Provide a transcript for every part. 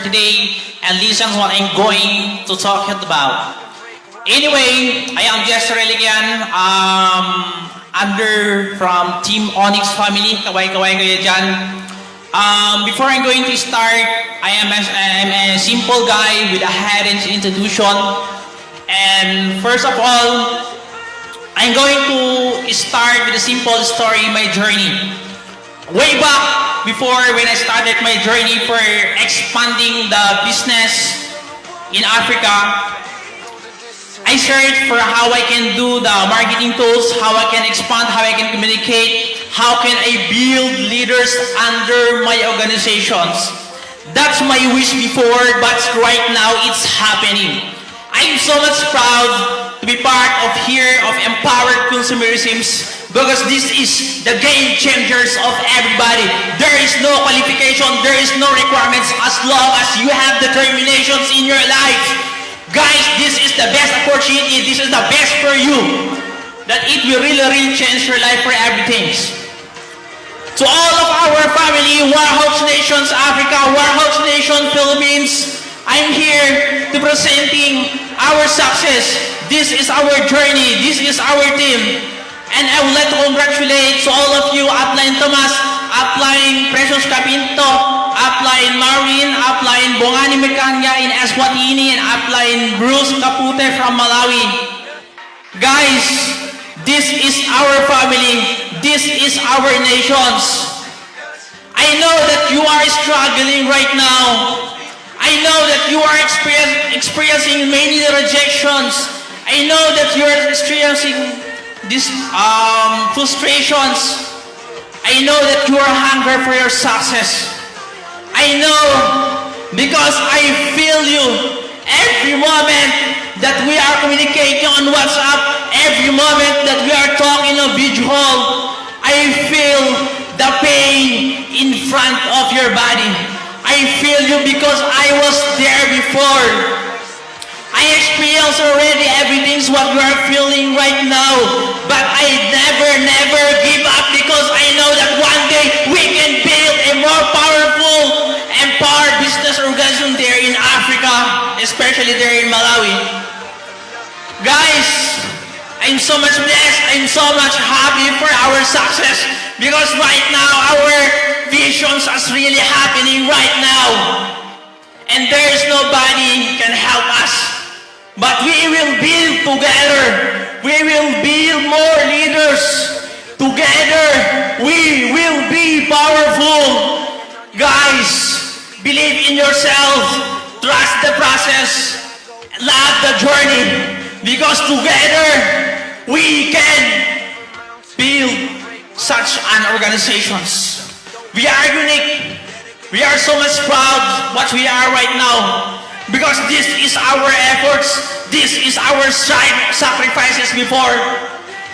today and listen what I'm going to talk about. Anyway, I am Jester Religian, under from Team Onyx family. Kaway-kaway kayo dyan. Before I'm going to start, I'm a simple guy with a hidden institution. And first of all, I'm going to start with a simple story, my journey. Way back before when I started my journey for expanding the business in Africa, I searched for how I can do the marketing tools, how I can expand, how I can communicate, how can I build leaders under my organizations. That's my wish before, but right now it's happening. I'm so much proud to be part of here of Empowered Consumerism because this is the game changers of everybody. There is no qualification, there is no requirements as long as you have determinations in your life. Guys, this is the best opportunity, this is the best for you. That it will really change your life for everything. To all of our family, Warhouse Nations Africa, Warhouse Nation Philippines, I'm here to presenting our success. This is our journey, this is our team. And I would like to congratulate to all of you, Upline Tomas, Upline Precious Capinto, Upline Marvin, Upline Bongani Mekanya in Eswatini, and Upline Bruce Capute from Malawi. Guys, this is our family, this is our nations. I know that you are struggling right now. I know that you are experiencing many rejections. I know that you are experiencing these frustrations. I know that you are hungry for your success. I know because I feel you every moment that we are communicating on WhatsApp, every moment that we are talking on video call, I feel the pain in front of your body. I feel you because I was there before. I experienced already everything's what you are feeling right now. But I never give up because I know that one day we can build a more powerful, empowered business organization there in Africa, especially there in Malawi. Guys, I'm so much blessed, I'm so much happy for our success because right now our visions are really happening right now. And there is nobody can help us. But we will build together. We will build more leaders. Together, we will be powerful. Guys, believe in yourself. Trust the process. Love the journey. Because together, we can build such an organizations. We are unique. We are so much proud what we are right now. Because this is our efforts, this is our sacrifices before,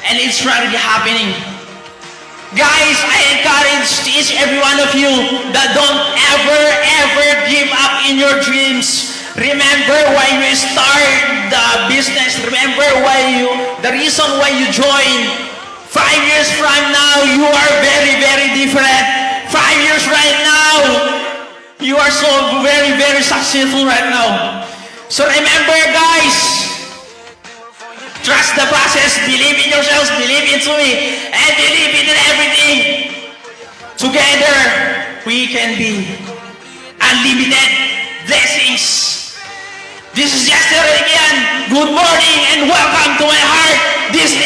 and it's really happening. Guys, I encourage each every one of you that don't ever give up in your dreams. Remember why you start the business. Remember the reason why you join. 5 years from now, you are very different. 5 years right now, you are so very successful right now. So remember guys, trust the process, believe in yourselves, believe into me, and believe in everything. Together, we can be unlimited blessings. This is Jester again. Good morning and welcome to my heart. This is